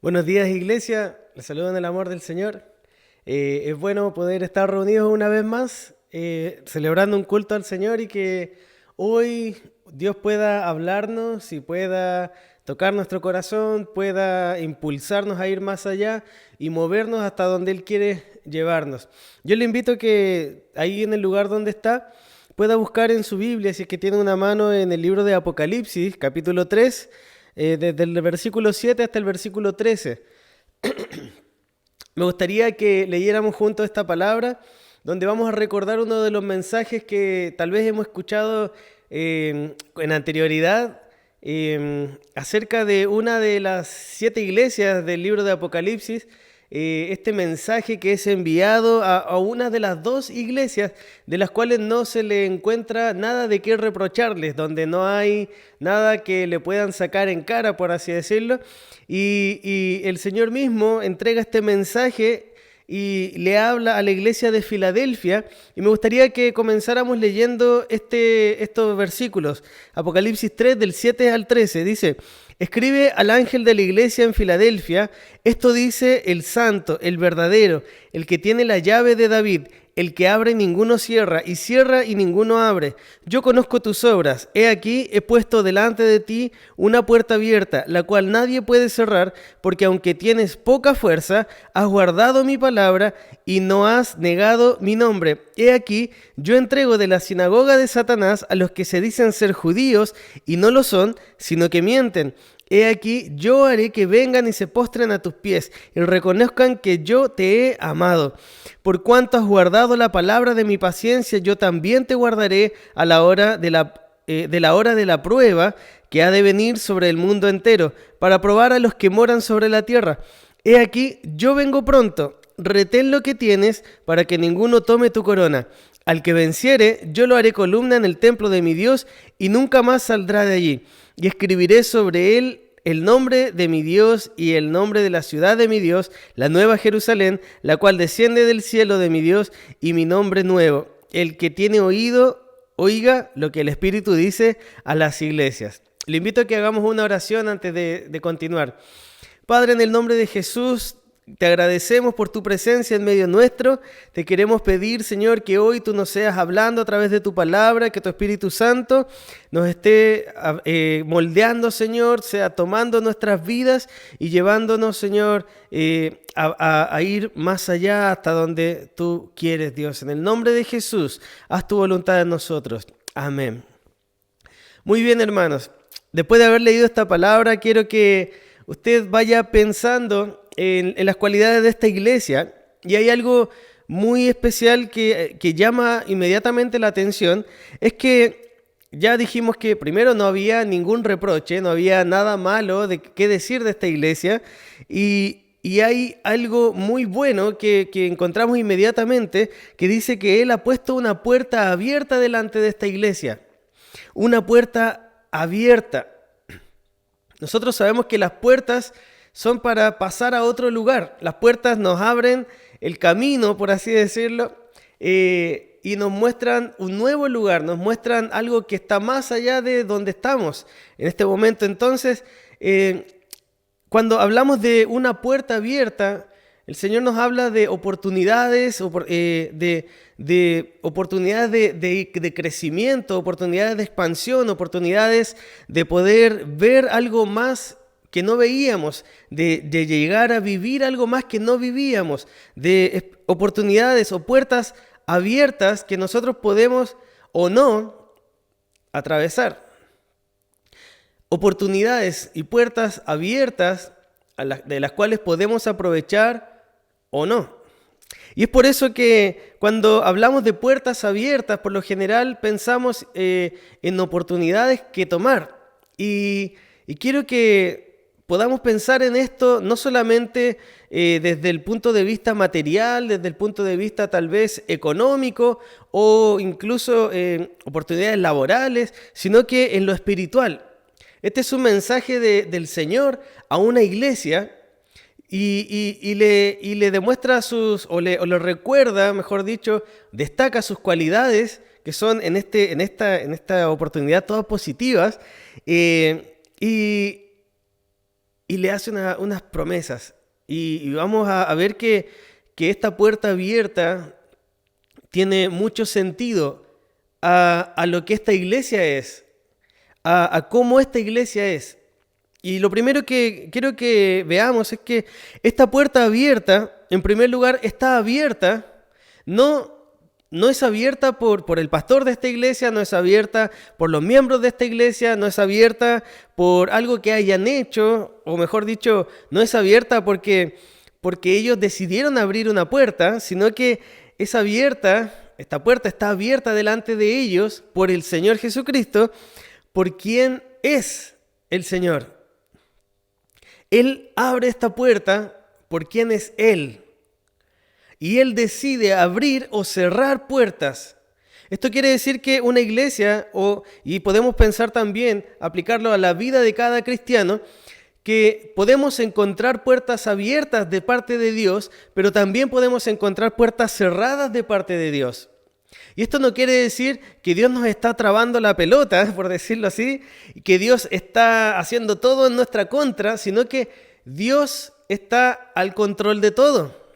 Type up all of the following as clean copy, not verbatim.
Buenos días, iglesia. Les saludo en el amor del Señor. Es bueno poder estar reunidos una vez más, celebrando un culto al Señor y que hoy Dios pueda hablarnos y pueda tocar nuestro corazón, pueda impulsarnos a ir más allá y movernos hasta donde Él quiere llevarnos. Yo le invito a que ahí en el lugar donde está pueda buscar en su Biblia, si es que tiene una mano, en el libro de Apocalipsis, capítulo 3, desde el versículo 7 hasta el versículo 13. Me gustaría que leyéramos juntos esta palabra, donde vamos a recordar uno de los mensajes que tal vez hemos escuchado en anterioridad, acerca de una de las 7 iglesias del libro de Apocalipsis. Este mensaje que es enviado a una de las 2 iglesias de las cuales no se le encuentra nada de qué reprocharles, donde no hay nada que le puedan sacar en cara, por así decirlo, y el Señor mismo entrega este mensaje y le habla a la iglesia de Filadelfia, y me gustaría que comenzáramos leyendo estos versículos. Apocalipsis 3, del 7 al 13, dice: Escribe al ángel de la iglesia en Filadelfia, esto dice el santo, el verdadero, el que tiene la llave de David, el que abre y ninguno cierra, y cierra y ninguno abre. Yo conozco tus obras. He aquí, he puesto delante de ti una puerta abierta, la cual nadie puede cerrar, porque aunque tienes poca fuerza, has guardado mi palabra y no has negado mi nombre. He aquí, yo entrego de la sinagoga de Satanás a los que se dicen ser judíos y no lo son, sino que mienten. He aquí, yo haré que vengan y se postren a tus pies y reconozcan que yo te he amado. Por cuanto has guardado la palabra de mi paciencia, yo también te guardaré a la hora de la hora de la prueba que ha de venir sobre el mundo entero, para probar a los que moran sobre la tierra. He aquí, yo vengo pronto. Retén lo que tienes para que ninguno tome tu corona. Al que venciere, yo lo haré columna en el templo de mi Dios y nunca más saldrá de allí. Y escribiré sobre él el nombre de mi Dios y el nombre de la ciudad de mi Dios, la nueva Jerusalén, la cual desciende del cielo de mi Dios, y mi nombre nuevo. El que tiene oído, oiga lo que el Espíritu dice a las iglesias. Le invito a que hagamos una oración antes de continuar. Padre, en el nombre de Jesús, te agradecemos por tu presencia en medio nuestro. Te queremos pedir, Señor, que hoy tú nos seas hablando a través de tu palabra, que tu Espíritu Santo nos esté moldeando, Señor, sea tomando nuestras vidas y llevándonos, Señor, a ir más allá hasta donde tú quieres, Dios. En el nombre de Jesús, haz tu voluntad en nosotros. Amén. Muy bien, hermanos. Después de haber leído esta palabra, quiero que usted vaya pensando en las cualidades de esta iglesia, y hay algo muy especial que llama inmediatamente la atención. Es que ya dijimos que primero no había ningún reproche, no había nada malo de qué decir de esta iglesia, y hay algo muy bueno que encontramos inmediatamente, que dice que Él ha puesto una puerta abierta delante de esta iglesia. Una puerta abierta. Nosotros sabemos que las puertas son para pasar a otro lugar. Las puertas nos abren el camino, por así decirlo, y nos muestran un nuevo lugar, nos muestran algo que está más allá de donde estamos en este momento. Entonces, cuando hablamos de una puerta abierta, el Señor nos habla de oportunidades, de oportunidades de crecimiento, oportunidades de expansión, oportunidades de poder ver algo más que no veíamos, de llegar a vivir algo más que no vivíamos, de oportunidades o puertas abiertas que nosotros podemos o no atravesar. Oportunidades y puertas abiertas de las cuales podemos aprovechar o no. Y es por eso que cuando hablamos de puertas abiertas, por lo general pensamos en oportunidades que tomar. Y quiero que podamos pensar en esto no solamente desde el punto de vista material, desde el punto de vista tal vez económico o incluso oportunidades laborales, sino que en lo espiritual. Este es un mensaje del Señor a una iglesia y le demuestra o le recuerda, mejor dicho, destaca sus cualidades que son en esta oportunidad todas positivas, y y le hace unas promesas. Y vamos a ver que esta puerta abierta tiene mucho sentido a lo que esta iglesia es, a cómo esta iglesia es. Y lo primero que quiero que veamos es que esta puerta abierta, en primer lugar, está abierta, no es abierta por el pastor de esta iglesia, no es abierta por los miembros de esta iglesia, no es abierta por algo que hayan hecho, o mejor dicho, no es abierta porque ellos decidieron abrir una puerta, sino que es abierta, esta puerta está abierta delante de ellos por el Señor Jesucristo, por quien es el Señor. Él abre esta puerta por quien es Él. Y Él decide abrir o cerrar puertas. Esto quiere decir que una iglesia, y podemos pensar también, aplicarlo a la vida de cada cristiano, que podemos encontrar puertas abiertas de parte de Dios, pero también podemos encontrar puertas cerradas de parte de Dios. Y esto no quiere decir que Dios nos está trabando la pelota, por decirlo así, que Dios está haciendo todo en nuestra contra, sino que Dios está al control de todo.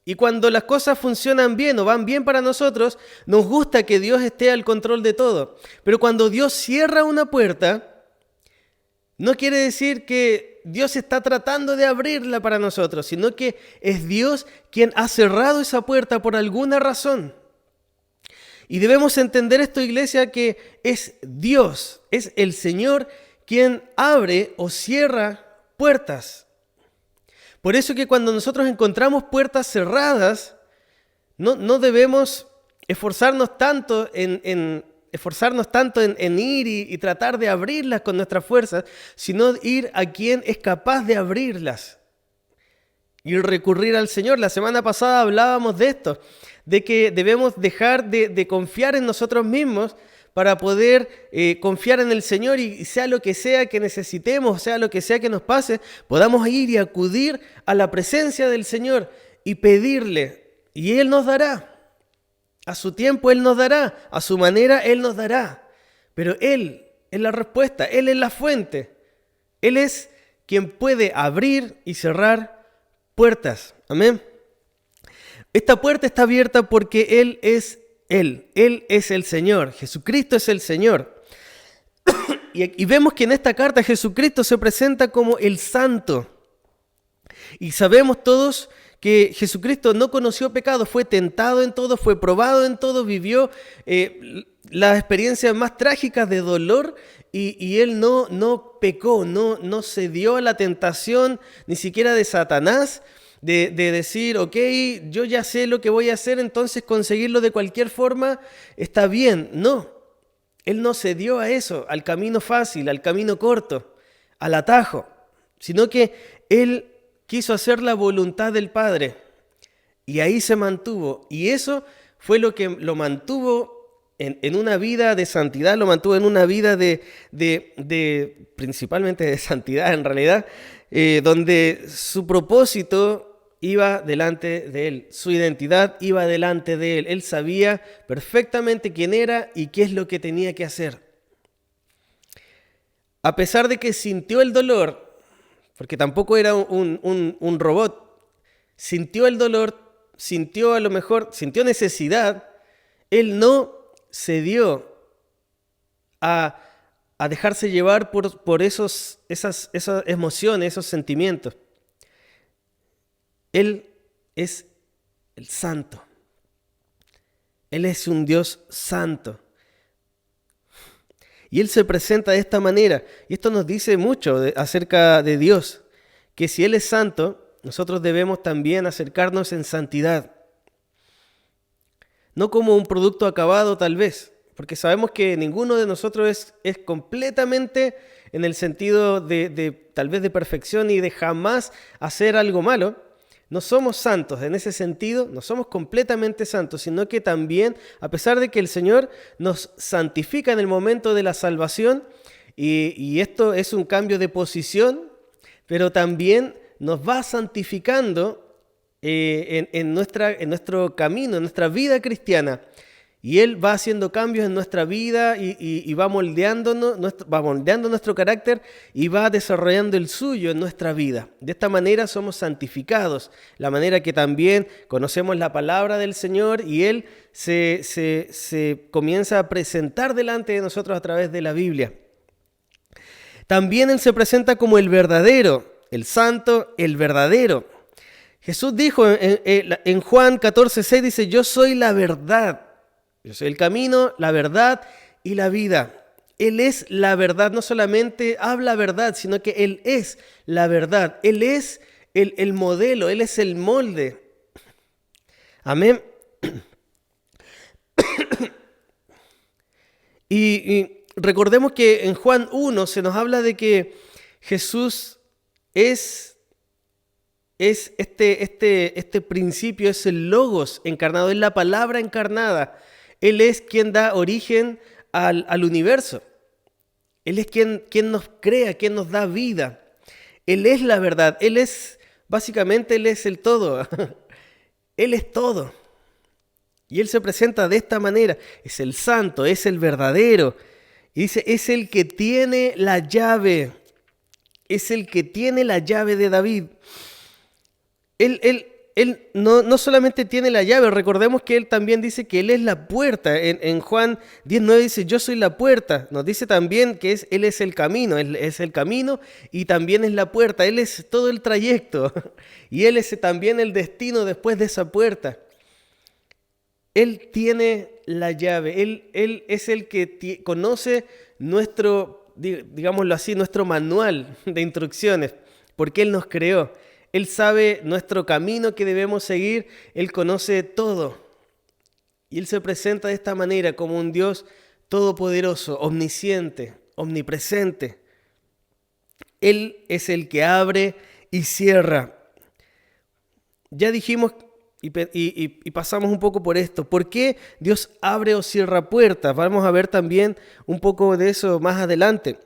Y cuando las cosas funcionan bien o van bien para nosotros, nos gusta que Dios esté al control de todo. Pero cuando Dios cierra una puerta, no quiere decir que Dios está tratando de abrirla para nosotros, sino que es Dios quien ha cerrado esa puerta por alguna razón. Y debemos entender esto, iglesia, que es Dios, es el Señor quien abre o cierra puertas. Por eso que cuando nosotros encontramos puertas cerradas, no debemos esforzarnos tanto en ir y tratar de abrirlas con nuestras fuerzas, sino ir a quien es capaz de abrirlas y recurrir al Señor. La semana pasada hablábamos de esto, de que debemos dejar de confiar en nosotros mismos para poder confiar en el Señor y sea lo que sea que necesitemos, sea lo que sea que nos pase, podamos ir y acudir a la presencia del Señor y pedirle, y Él nos dará. A su tiempo Él nos dará, a su manera Él nos dará. Pero Él es la respuesta, Él es la fuente. Él es quien puede abrir y cerrar puertas. Amén. Esta puerta está abierta porque Él es el Señor, Jesucristo es el Señor. Y vemos que en esta carta Jesucristo se presenta como el Santo. Y sabemos todos que Jesucristo no conoció pecado, fue tentado en todo, fue probado en todo, vivió las experiencias más trágicas de dolor y Él no pecó, no cedió a la tentación ni siquiera de Satanás, de decir, ok, yo ya sé lo que voy a hacer, entonces conseguirlo de cualquier forma está bien. No, Él no cedió a eso, al camino fácil, al camino corto, al atajo, sino que Él quiso hacer la voluntad del Padre y ahí se mantuvo. Y eso fue lo que lo mantuvo en una vida de santidad, lo mantuvo en una vida principalmente de santidad en realidad, donde su propósito iba delante de Él, su identidad iba delante de Él. Él sabía perfectamente quién era y qué es lo que tenía que hacer. A pesar de que sintió el dolor, porque tampoco era un robot, sintió el dolor, sintió necesidad, Él no cedió a dejarse llevar por esas emociones, esos sentimientos. Él es el Santo. Él es un Dios santo. Y Él se presenta de esta manera. Y esto nos dice mucho acerca de Dios. Que si Él es santo, nosotros debemos también acercarnos en santidad. No como un producto acabado tal vez. Porque sabemos que ninguno de nosotros es completamente en el sentido de tal vez de perfección y de jamás hacer algo malo. No somos santos en ese sentido, no somos completamente santos, sino que también, a pesar de que el Señor nos santifica en el momento de la salvación, y esto es un cambio de posición, pero también nos va santificando en nuestro camino, en nuestra vida cristiana. Y Él va haciendo cambios en nuestra vida y va moldeándonos, va moldeando nuestro carácter y va desarrollando el suyo en nuestra vida. De esta manera somos santificados, la manera que también conocemos la palabra del Señor y Él se comienza a presentar delante de nosotros a través de la Biblia. También Él se presenta como el verdadero, el santo, el verdadero. Jesús dijo en Juan 14:6, dice, yo soy la verdad, yo soy el camino, la verdad y la vida. Él es la verdad, no solamente habla verdad, sino que Él es la verdad. Él es el modelo, Él es el molde. Amén. Y recordemos que en Juan 1 se nos habla de que Jesús es este principio, es el Logos encarnado, es la palabra encarnada. Él es quien da origen al universo. Él es quien nos crea, quien nos da vida. Él es la verdad. Básicamente Él es el todo. Él es todo. Y Él se presenta de esta manera. Es el santo, es el verdadero. Y dice, es el que tiene la llave. Es el que tiene la llave de David. Él no solamente tiene la llave, recordemos que Él también dice que Él es la puerta. En Juan 10:9 dice, yo soy la puerta. Nos dice también que Él es el camino, Él es el camino y también es la puerta. Él es todo el trayecto y Él es también el destino después de esa puerta. Él tiene la llave, Él es el que conoce nuestro, digámoslo así, nuestro manual de instrucciones, porque Él nos creó. Él sabe nuestro camino que debemos seguir, Él conoce todo. Y Él se presenta de esta manera como un Dios todopoderoso, omnisciente, omnipresente. Él es el que abre y cierra. Ya dijimos y pasamos un poco por esto. ¿Por qué Dios abre o cierra puertas? Vamos a ver también un poco de eso más adelante.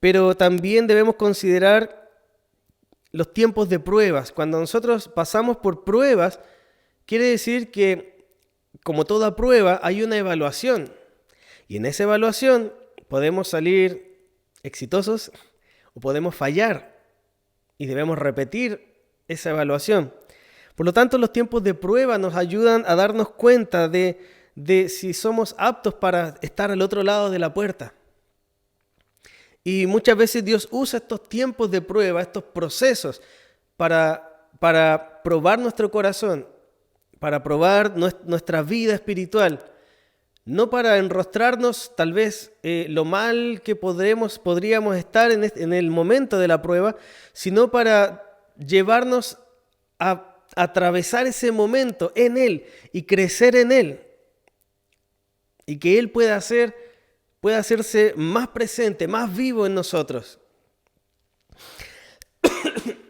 Pero también debemos considerar los tiempos de pruebas. Cuando nosotros pasamos por pruebas, quiere decir que, como toda prueba, hay una evaluación. Y en esa evaluación podemos salir exitosos o podemos fallar. Y debemos repetir esa evaluación. Por lo tanto, los tiempos de prueba nos ayudan a darnos cuenta de si somos aptos para estar al otro lado de la puerta. Y muchas veces Dios usa estos tiempos de prueba, estos procesos, para probar nuestro corazón, para probar nuestra vida espiritual. No para enrostrarnos tal vez lo mal que podríamos estar en el momento de la prueba, sino para llevarnos a atravesar ese momento en Él y crecer en Él. Y que Él pueda hacerse más presente, más vivo en nosotros.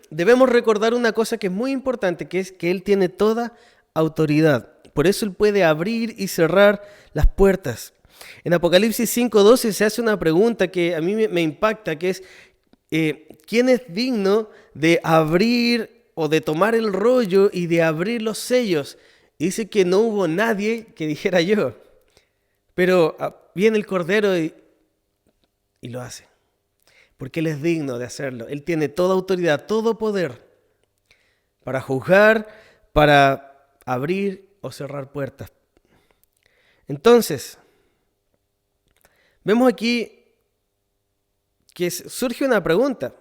Debemos recordar una cosa que es muy importante, que es que Él tiene toda autoridad. Por eso Él puede abrir y cerrar las puertas. En Apocalipsis 5:12 se hace una pregunta que a mí me impacta, que es ¿quién es digno de abrir o de tomar el rollo y de abrir los sellos? Y dice que no hubo nadie que dijera yo. Pero viene el Cordero y lo hace. Porque Él es digno de hacerlo. Él tiene toda autoridad, todo poder para juzgar, para abrir o cerrar puertas. Entonces, vemos aquí que surge una pregunta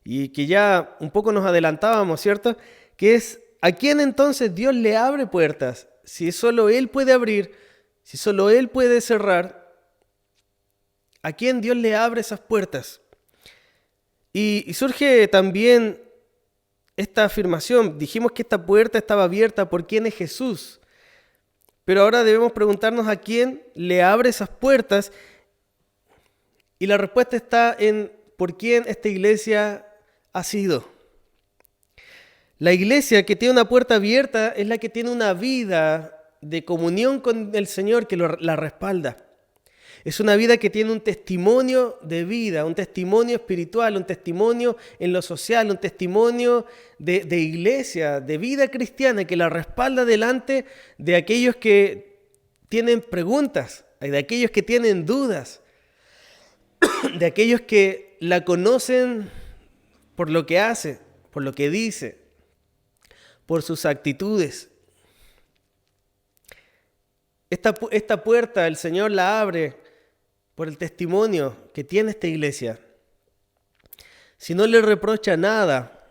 y que ya un poco nos adelantábamos, ¿cierto? Que es, ¿a quién entonces Dios le abre puertas? Si solo Él puede abrir, si solo Él puede cerrar, ¿a quién Dios le abre esas puertas? Y surge también esta afirmación. Dijimos que esta puerta estaba abierta por quién es Jesús. Pero ahora debemos preguntarnos a quién le abre esas puertas. Y la respuesta está en por quién esta iglesia ha sido. La iglesia que tiene una puerta abierta es la que tiene una vida de comunión con el Señor que la respalda. Es una vida que tiene un testimonio de vida, un testimonio espiritual, un testimonio en lo social, un testimonio de iglesia, de vida cristiana que la respalda delante de aquellos que tienen preguntas, de aquellos que tienen dudas, de aquellos que la conocen por lo que hace, por lo que dice, por sus actitudes. Esta puerta el Señor la abre por el testimonio que tiene esta iglesia. Si no le reprocha nada,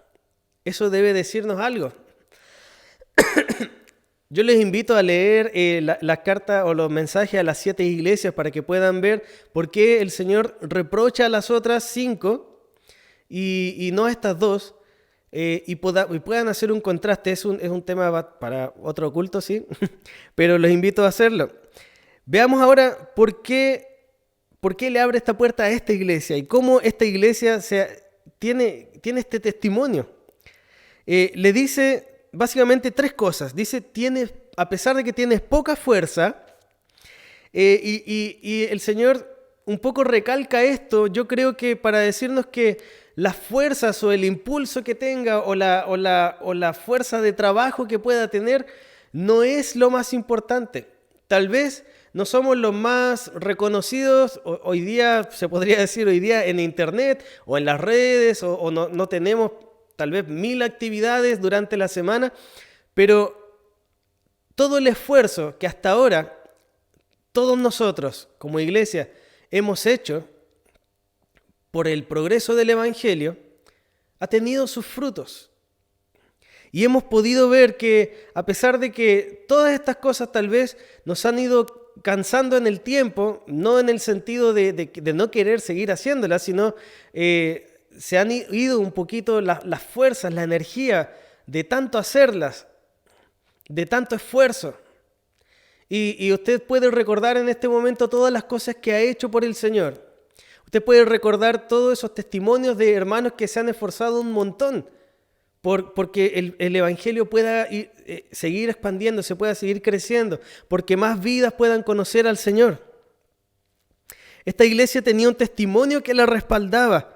eso debe decirnos algo. Yo les invito a leer las cartas o los mensajes a las 7 iglesias para que puedan ver por qué el Señor reprocha a las otras 5 y no a estas 2 y puedan hacer un contraste. Es un tema para otro culto, sí, pero los invito a hacerlo. Veamos ahora por qué le abre esta puerta a esta iglesia y cómo esta iglesia tiene este testimonio. Le dice básicamente 3 cosas. Dice, a pesar de que tienes poca fuerza, y el Señor un poco recalca esto, yo creo que para decirnos que las fuerzas o el impulso que tenga o la fuerza de trabajo que pueda tener no es lo más importante. Tal vez no somos los más reconocidos hoy día, se podría decir hoy día en internet o en las redes o no tenemos tal vez 1000 actividades durante la semana, pero todo el esfuerzo que hasta ahora todos nosotros como iglesia hemos hecho por el progreso del Evangelio ha tenido sus frutos. Y hemos podido ver que a pesar de que todas estas cosas tal vez nos han ido cansando en el tiempo, no en el sentido de no querer seguir haciéndolas, sino se han ido un poquito las fuerzas, la energía de tanto hacerlas, de tanto esfuerzo. Y usted puede recordar en este momento todas las cosas que ha hecho por el Señor. Usted puede recordar todos esos testimonios de hermanos que se han esforzado un montón porque el Evangelio pueda seguir expandiéndose, pueda seguir creciendo, porque más vidas puedan conocer al Señor. Esta iglesia tenía un testimonio que la respaldaba.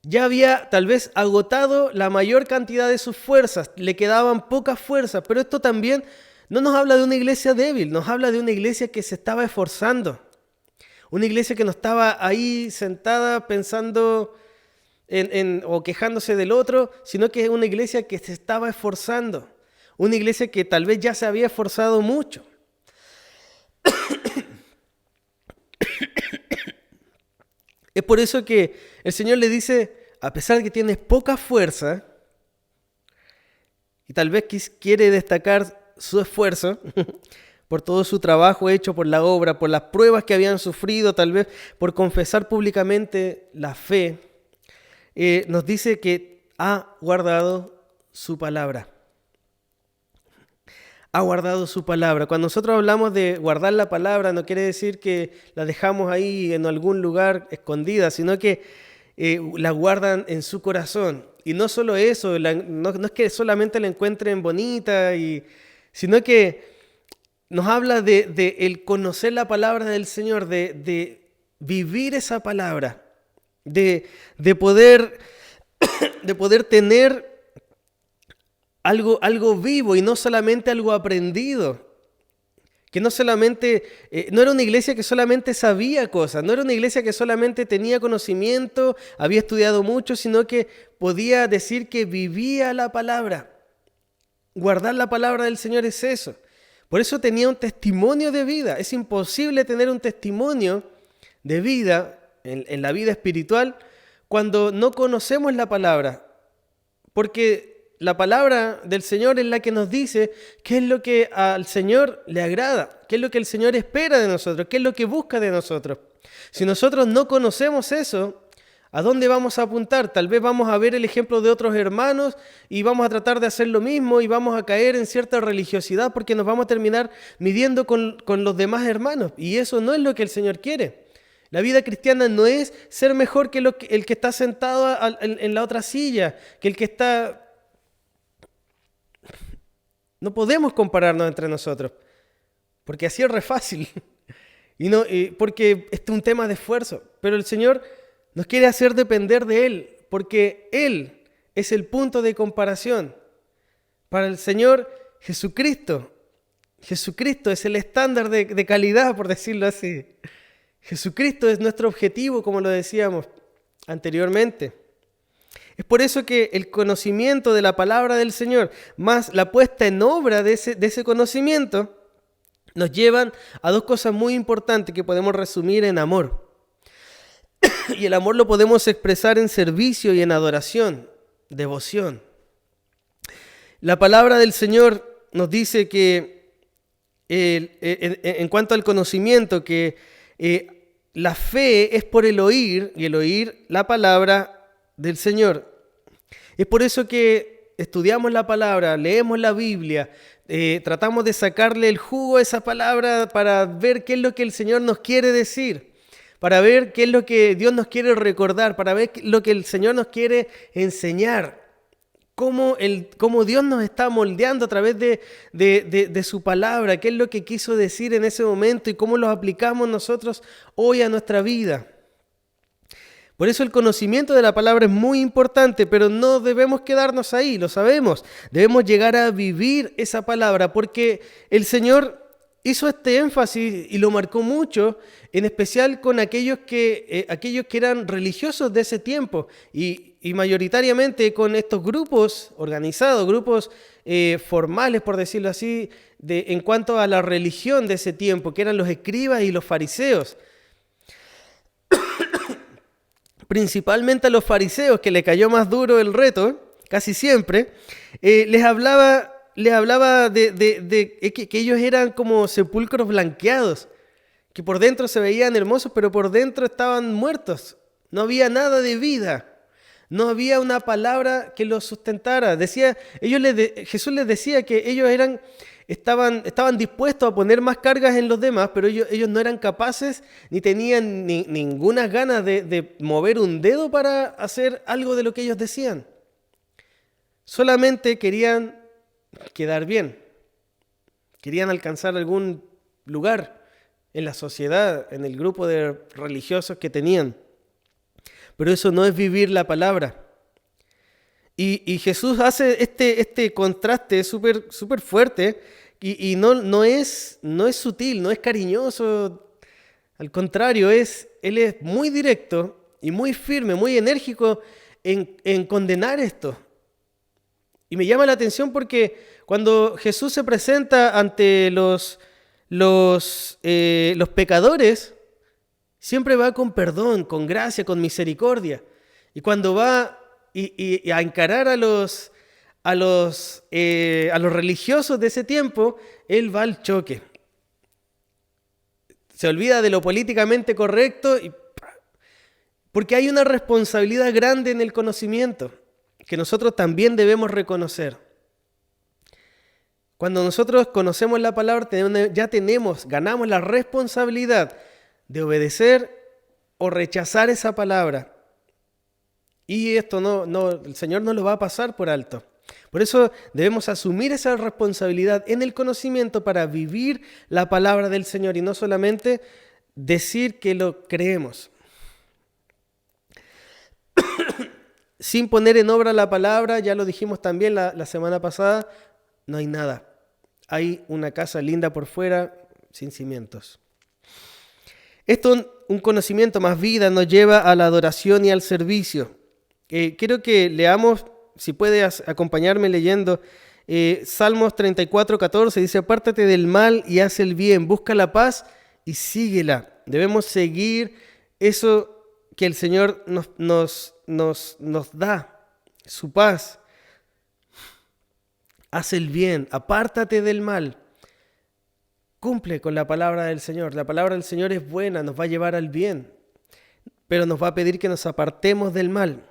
Ya había tal vez agotado la mayor cantidad de sus fuerzas, le quedaban pocas fuerzas, pero esto también no nos habla de una iglesia débil, nos habla de una iglesia que se estaba esforzando, una iglesia que no estaba ahí sentada pensando o quejándose del otro, sino que es una iglesia que se estaba esforzando, una iglesia que tal vez ya se había esforzado mucho. Es por eso que el Señor le dice, a pesar de que tienes poca fuerza, y tal vez quiere destacar su esfuerzo por todo su trabajo hecho por la obra, por las pruebas que habían sufrido, tal vez por confesar públicamente la fe, nos dice que ha guardado su palabra. Ha guardado su palabra. Cuando nosotros hablamos de guardar la palabra, no quiere decir que la dejamos ahí en algún lugar escondida, sino que la guardan en su corazón. Y no solo eso, no es que solamente la encuentren bonita, sino que nos habla de el conocer la palabra del Señor, de vivir esa palabra, de poder tener algo vivo y no solamente algo aprendido. Que no era una iglesia que solamente sabía cosas, no era una iglesia que solamente tenía conocimiento, había estudiado mucho, sino que podía decir que vivía la palabra. Guardar la palabra del Señor es eso. Por eso tenía un testimonio de vida. Es imposible tener un testimonio de vida en la vida espiritual cuando no conocemos la palabra. Porque la palabra del Señor es la que nos dice qué es lo que al Señor le agrada, qué es lo que el Señor espera de nosotros, qué es lo que busca de nosotros. Si nosotros no conocemos eso, ¿a dónde vamos a apuntar? Tal vez vamos a ver el ejemplo de otros hermanos y vamos a tratar de hacer lo mismo y vamos a caer en cierta religiosidad porque nos vamos a terminar midiendo con los demás hermanos. Y eso no es lo que el Señor quiere. La vida cristiana no es ser mejor que el que está sentado en la otra silla, que el que está... No podemos compararnos entre nosotros, porque así es re fácil, porque este es un tema de esfuerzo. Pero el Señor nos quiere hacer depender de Él, porque Él es el punto de comparación. Para el Señor Jesucristo Jesucristo es el estándar de calidad, por decirlo así. Jesucristo es nuestro objetivo, como lo decíamos anteriormente. Es por eso que el conocimiento de la palabra del Señor, más la puesta en obra de ese conocimiento, nos llevan a dos cosas muy importantes que podemos resumir en amor. Y el amor lo podemos expresar en servicio y en adoración, devoción. La palabra del Señor nos dice que, en cuanto al conocimiento, que la fe es por el oír, y el oír la palabra del Señor. Es por eso que estudiamos la palabra, leemos la Biblia, tratamos de sacarle el jugo a esa palabra para ver qué es lo que el Señor nos quiere decir, para ver qué es lo que Dios nos quiere recordar, para ver lo que el Señor nos quiere enseñar, cómo Dios nos está moldeando a través de su palabra, qué es lo que quiso decir en ese momento y cómo lo aplicamos nosotros hoy a nuestra vida. Por eso el conocimiento de la palabra es muy importante, pero no debemos quedarnos ahí, lo sabemos. Debemos llegar a vivir esa palabra porque el Señor hizo este énfasis y lo marcó mucho, en especial con aquellos que eran religiosos de ese tiempo y mayoritariamente con estos grupos organizados, grupos formales, por decirlo así, en cuanto a la religión de ese tiempo, que eran los escribas y los fariseos. Principalmente a los fariseos, que le cayó más duro el reto, casi siempre, les hablaba que ellos eran como sepulcros blanqueados, que por dentro se veían hermosos, pero por dentro estaban muertos. No había nada de vida, no había una palabra que los sustentara. Jesús les decía que ellos estaban dispuestos a poner más cargas en los demás, pero ellos no eran capaces ni tenían ninguna ganas de mover un dedo para hacer algo de lo que ellos decían. Solamente querían quedar bien, querían alcanzar algún lugar en la sociedad, en el grupo de religiosos que tenían. Pero eso no es vivir la palabra. Y Jesús hace este contraste súper fuerte y no es sutil, no es cariñoso. Al contrario, Él es muy directo y muy firme, muy enérgico en condenar esto. Y me llama la atención porque cuando Jesús se presenta ante los pecadores, siempre va con perdón, con gracia, con misericordia. Y cuando va y a encarar a los religiosos de ese tiempo, Él va al choque. Se olvida de lo políticamente correcto porque hay una responsabilidad grande en el conocimiento que nosotros también debemos reconocer. Cuando nosotros conocemos la palabra, ganamos la responsabilidad de obedecer o rechazar esa palabra. Y esto el Señor no lo va a pasar por alto. Por eso debemos asumir esa responsabilidad en el conocimiento para vivir la palabra del Señor y no solamente decir que lo creemos. Sin poner en obra la palabra, ya lo dijimos también la semana pasada, no hay nada. Hay una casa linda por fuera, sin cimientos. Un conocimiento más vida nos lleva a la adoración y al servicio. Quiero que leamos, si puedes acompañarme leyendo, Salmos 34:14, dice: apártate del mal y haz el bien, busca la paz y síguela. Debemos seguir eso que el Señor nos da, su paz. Haz el bien, apártate del mal. Cumple con la palabra del Señor. La palabra del Señor es buena, nos va a llevar al bien, pero nos va a pedir que nos apartemos del mal.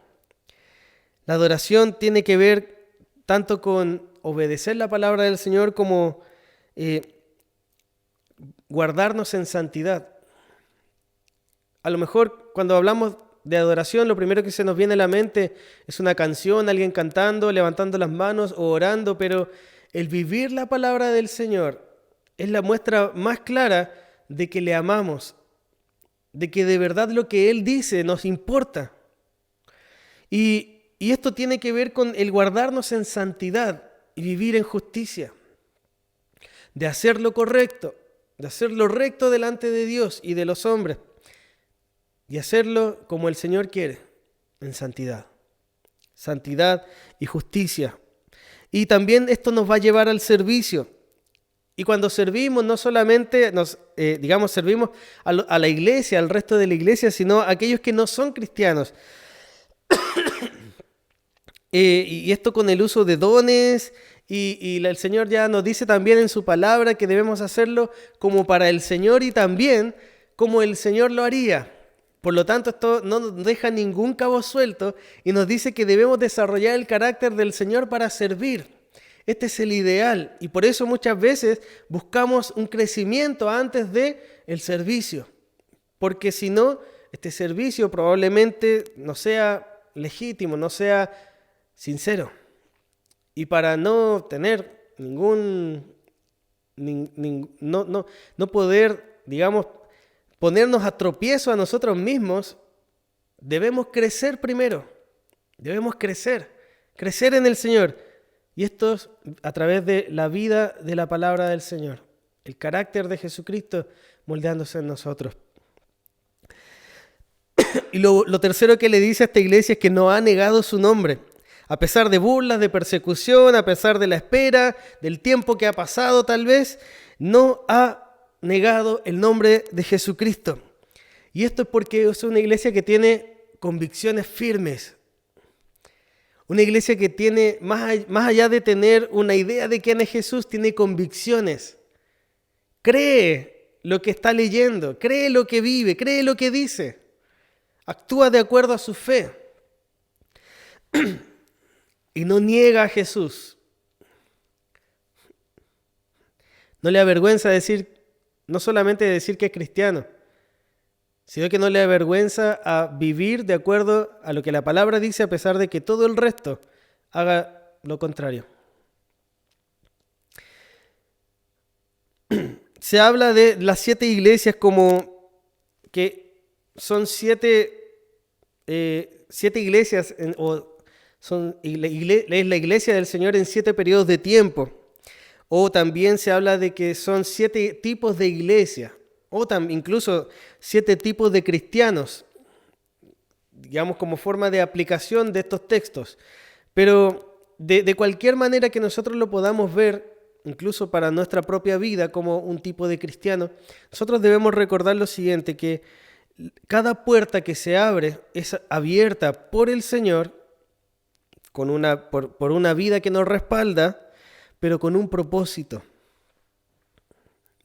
La adoración tiene que ver tanto con obedecer la palabra del Señor como guardarnos en santidad. A lo mejor cuando hablamos de adoración, lo primero que se nos viene a la mente es una canción, alguien cantando, levantando las manos o orando, pero el vivir la palabra del Señor es la muestra más clara de que le amamos, de que de verdad lo que Él dice nos importa. Y esto tiene que ver con el guardarnos en santidad y vivir en justicia. de hacer lo correcto, de hacer lo recto delante de Dios y de los hombres, y hacerlo como el Señor quiere, en santidad. Santidad y justicia. Y también esto nos va a llevar al servicio. Y cuando servimos, no solamente servimos a la iglesia, al resto de la iglesia, sino a aquellos que no son cristianos. Y esto con el uso de dones, y el Señor ya nos dice también en su palabra que debemos hacerlo como para el Señor y también como el Señor lo haría. Por lo tanto, esto no nos deja ningún cabo suelto y nos dice que debemos desarrollar el carácter del Señor para servir. Este es el ideal y por eso muchas veces buscamos un crecimiento antes de el servicio. Porque si no, este servicio probablemente no sea legítimo, no sea sincero. Y para no tener no poder, ponernos a tropiezo a nosotros mismos, debemos crecer primero. Debemos crecer en el Señor. Y esto es a través de la vida de la palabra del Señor. El carácter de Jesucristo moldeándose en nosotros. Y lo tercero que le dice a esta iglesia es que no ha negado su nombre. A pesar de burlas, de persecución, a pesar de la espera, del tiempo que ha pasado tal vez, no ha negado el nombre de Jesucristo. Y esto es porque es una iglesia que tiene convicciones firmes. Una iglesia que tiene, más allá de tener una idea de quién es Jesús, tiene convicciones. Cree lo que está leyendo, cree lo que vive, cree lo que dice. Actúa de acuerdo a su fe. Y no niega a Jesús. No le avergüenza no solamente decir que es cristiano, sino que no le avergüenza a vivir de acuerdo a lo que la palabra dice, a pesar de que todo el resto haga lo contrario. Se habla de las 7 iglesias como que son 7 iglesias, es la iglesia del Señor en 7 periodos de tiempo. O también se habla de que son 7 tipos de iglesia. O incluso 7 tipos de cristianos, como forma de aplicación de estos textos. Pero de cualquier manera que nosotros lo podamos ver, incluso para nuestra propia vida como un tipo de cristiano, nosotros debemos recordar lo siguiente, que cada puerta que se abre es abierta por el Señor, por una vida que nos respalda, pero con un propósito.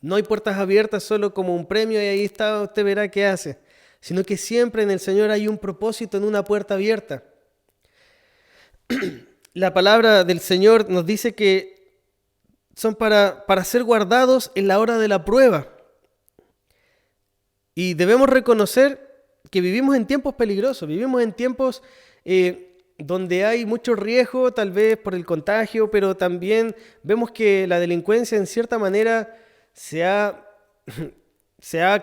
No hay puertas abiertas solo como un premio y ahí está, usted verá qué hace, sino que siempre en el Señor hay un propósito en una puerta abierta. La palabra del Señor nos dice que son para ser guardados en la hora de la prueba. Y debemos reconocer que vivimos en tiempos peligrosos, vivimos en tiempos donde hay mucho riesgo, tal vez por el contagio, pero también vemos que la delincuencia en cierta manera se ha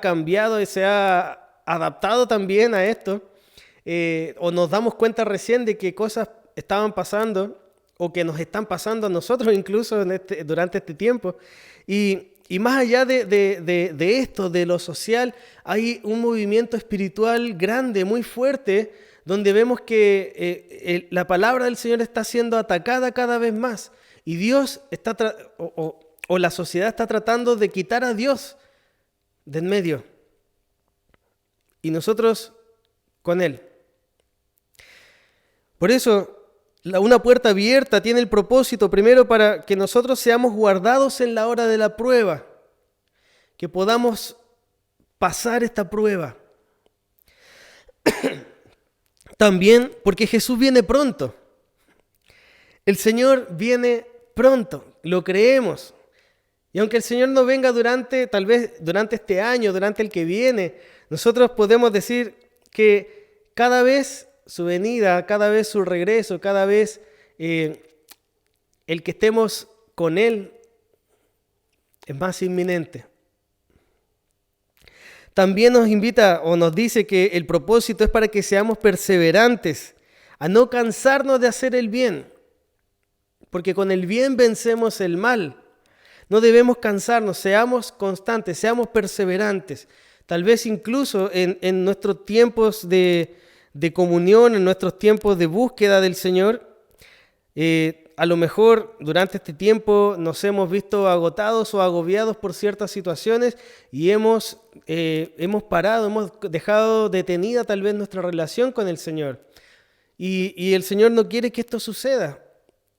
cambiado y se ha adaptado también a esto, o nos damos cuenta recién de que cosas estaban pasando o que nos están pasando a nosotros incluso durante este tiempo. Y más allá de esto, de lo social, hay un movimiento espiritual grande, muy fuerte, donde vemos que la palabra del Señor está siendo atacada cada vez más. Y Dios o la sociedad está tratando de quitar a Dios de en medio. Y nosotros con Él. Por eso, una puerta abierta tiene el propósito primero para que nosotros seamos guardados en la hora de la prueba. Que podamos pasar esta prueba. También porque Jesús viene pronto. El Señor viene pronto, lo creemos. Y aunque el Señor no venga tal vez durante este año, durante el que viene, nosotros podemos decir que cada vez su venida, cada vez su regreso, cada vez el que estemos con Él es más inminente. También nos invita o nos dice que el propósito es para que seamos perseverantes, a no cansarnos de hacer el bien, porque con el bien vencemos el mal. No debemos cansarnos, seamos constantes, seamos perseverantes. Tal vez incluso en nuestros tiempos de comunión, en nuestros tiempos de búsqueda del Señor, a lo mejor durante este tiempo nos hemos visto agotados o agobiados por ciertas situaciones y hemos parado, hemos dejado detenida tal vez nuestra relación con el Señor. Y el Señor no quiere que esto suceda.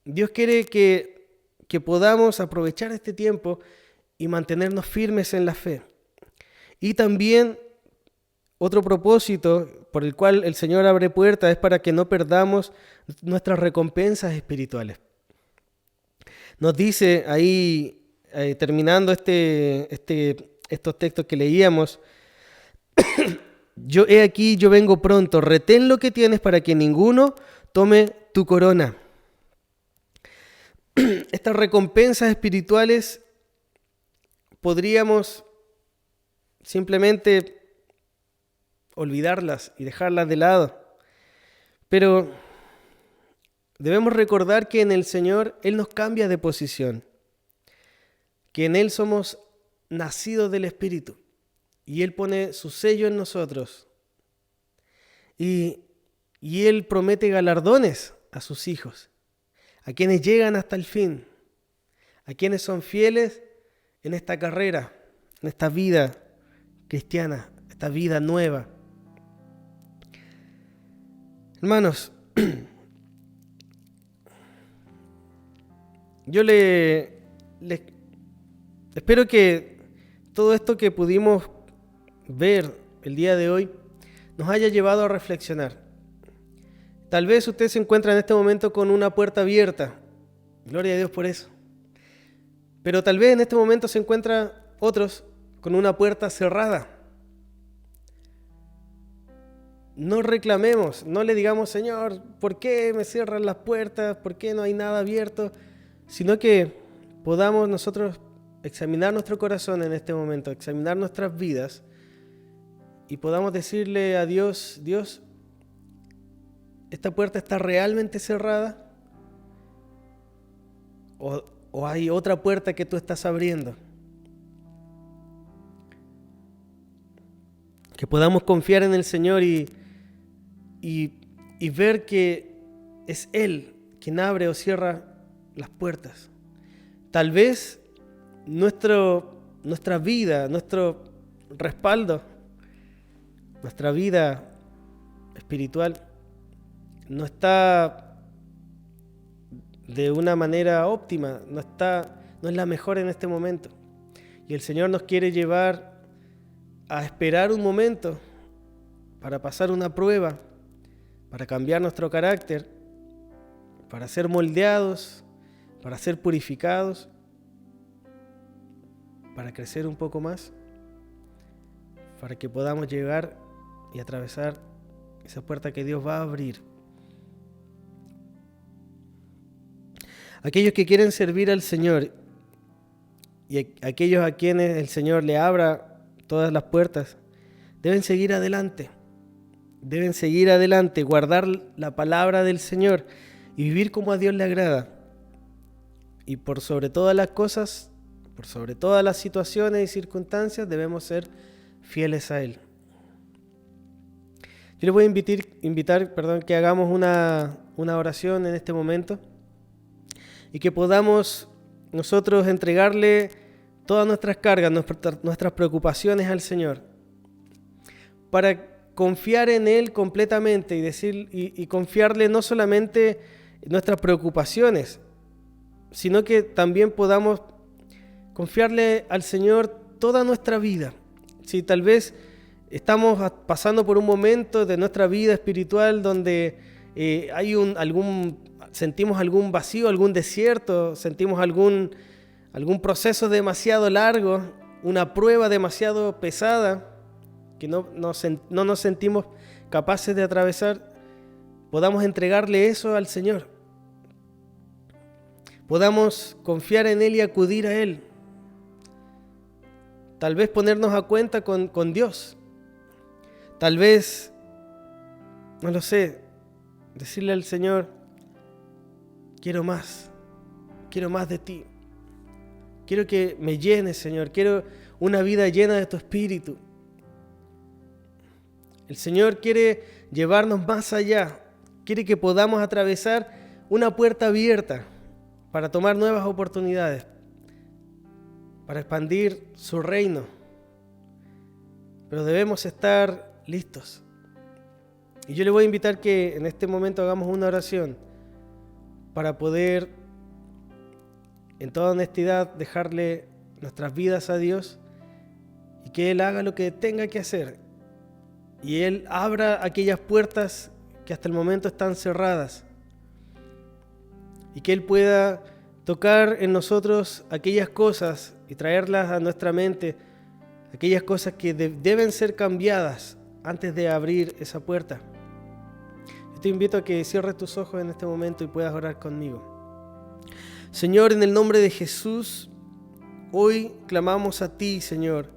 Dios quiere que podamos aprovechar este tiempo y mantenernos firmes en la fe. Y también otro propósito por el cual el Señor abre puertas es para que no perdamos nuestras recompensas espirituales. Nos dice ahí, terminando estos textos que leíamos, he aquí, yo vengo pronto, retén lo que tienes para que ninguno tome tu corona. Estas recompensas espirituales podríamos simplemente olvidarlas y dejarlas de lado. Pero debemos recordar que en el Señor Él nos cambia de posición, que en Él somos nacidos del Espíritu y Él pone su sello en nosotros. Y Él promete galardones a sus hijos, a quienes llegan hasta el fin, a quienes son fieles en esta carrera, en esta vida cristiana, esta vida nueva. Hermanos, yo les espero que todo esto que pudimos ver el día de hoy nos haya llevado a reflexionar. Tal vez usted se encuentra en este momento con una puerta abierta. Gloria a Dios por eso. Pero tal vez en este momento se encuentra otros con una puerta cerrada. No reclamemos, no le digamos, Señor, ¿por qué me cierran las puertas? ¿Por qué no hay nada abierto? Sino que podamos nosotros examinar nuestro corazón en este momento, examinar nuestras vidas y podamos decirle a Dios, Dios, ¿esta puerta está realmente cerrada? ¿O hay otra puerta que tú estás abriendo? Que podamos confiar en el Señor y ver que es Él quien abre o cierra las puertas. Tal vez nuestra vida, nuestro respaldo, nuestra vida espiritual no está de una manera óptima, no es la mejor en este momento. Y el Señor nos quiere llevar a esperar un momento para pasar una prueba, para cambiar nuestro carácter, para ser moldeados, para ser purificados, para crecer un poco más, para que podamos llegar y atravesar esa puerta que Dios va a abrir. Aquellos que quieren servir al Señor y aquellos a quienes el Señor le abra todas las puertas, deben seguir adelante. Deben seguir adelante, guardar la palabra del Señor y vivir como a Dios le agrada. Y por sobre todas las cosas, por sobre todas las situaciones y circunstancias, debemos ser fieles a Él. Yo les voy a invitar, que hagamos una oración en este momento y que podamos nosotros entregarle todas nuestras cargas, nuestras preocupaciones al Señor, para confiar en Él completamente y confiarle no solamente nuestras preocupaciones, sino que también podamos confiarle al Señor toda nuestra vida. Si tal vez estamos pasando por un momento de nuestra vida espiritual donde sentimos algún vacío, algún desierto, sentimos algún proceso demasiado largo, una prueba demasiado pesada, que no nos sentimos capaces de atravesar, podamos entregarle eso al Señor. Podamos confiar en Él y acudir a Él. Tal vez ponernos a cuenta con Dios. Tal vez, no lo sé, decirle al Señor, quiero más de ti. Quiero que me llenes, Señor. Quiero una vida llena de tu Espíritu. El Señor quiere llevarnos más allá. Quiere que podamos atravesar una puerta abierta para tomar nuevas oportunidades, para expandir su reino. Pero debemos estar listos. Y yo le voy a invitar que en este momento hagamos una oración para poder, en toda honestidad, dejarle nuestras vidas a Dios y que Él haga lo que tenga que hacer. Y Él abra aquellas puertas que hasta el momento están cerradas. Y que Él pueda tocar en nosotros aquellas cosas y traerlas a nuestra mente, aquellas cosas que deben ser cambiadas antes de abrir esa puerta. Yo te invito a que cierres tus ojos en este momento y puedas orar conmigo. Señor, en el nombre de Jesús, hoy clamamos a ti, Señor,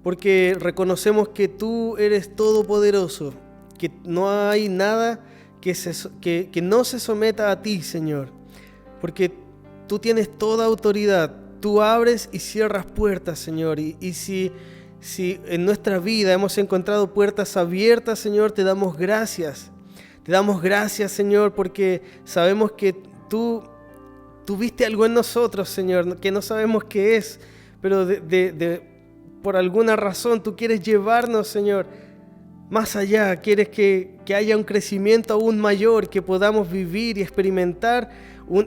porque reconocemos que tú eres todopoderoso, que no hay nada que no se someta a ti, Señor, porque tú tienes toda autoridad. Tú abres y cierras puertas, Señor, y si en nuestra vida hemos encontrado puertas abiertas, Señor, te damos gracias. Te damos gracias, Señor, porque sabemos que tú viste algo en nosotros, Señor, que no sabemos qué es, pero por alguna razón tú quieres llevarnos, Señor, más allá. Quieres que haya un crecimiento aún mayor, que podamos vivir y experimentar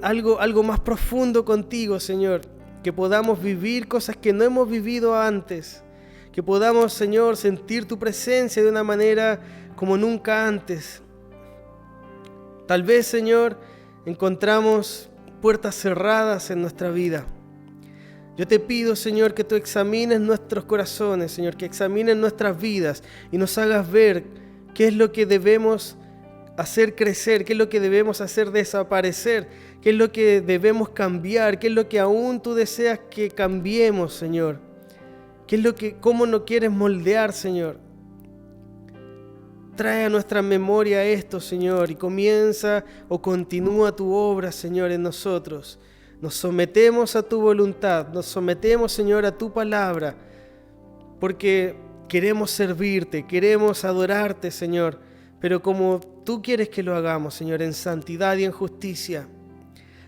algo más profundo contigo, Señor. Que podamos vivir cosas que no hemos vivido antes. Que podamos, Señor, sentir tu presencia de una manera como nunca antes. Tal vez, Señor, encontramos puertas cerradas en nuestra vida. Yo te pido, Señor, que tú examines nuestros corazones, Señor, que examines nuestras vidas y nos hagas ver qué es lo que debemos hacer crecer, qué es lo que debemos hacer desaparecer, qué es lo que debemos cambiar, qué es lo que aún tú deseas que cambiemos, Señor. Cómo nos quieres moldear, Señor. Trae a nuestra memoria esto, Señor, y comienza o continúa tu obra, Señor, en nosotros. Nos sometemos a tu voluntad, nos sometemos, Señor, a tu palabra, porque queremos servirte, queremos adorarte, Señor, pero como tú quieres que lo hagamos, Señor, en santidad y en justicia.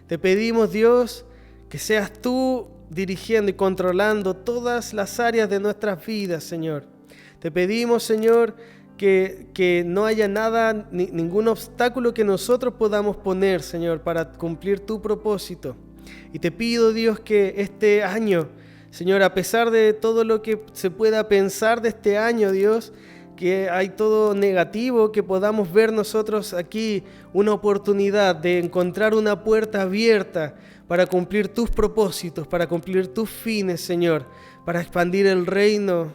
Te pedimos, Dios, que seas tú dirigiendo y controlando todas las áreas de nuestras vidas, Señor. Te pedimos, Señor, que no haya nada, ningún obstáculo que nosotros podamos poner, Señor, para cumplir tu propósito. Y te pido, Dios, que este año, Señor, a pesar de todo lo que se pueda pensar de este año, Dios, que hay todo negativo, que podamos ver nosotros aquí una oportunidad de encontrar una puerta abierta para cumplir tus propósitos, para cumplir tus fines, Señor, para expandir el reino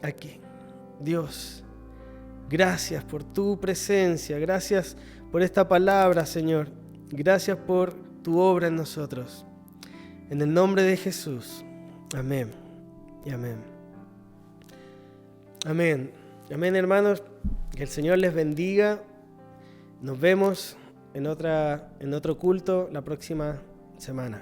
aquí. Dios, gracias por tu presencia, gracias por esta palabra, Señor, gracias por tu obra en nosotros. En el nombre de Jesús, amén y amén. Amén. Amén, hermanos. Que el Señor les bendiga. Nos vemos en otro culto la próxima semana.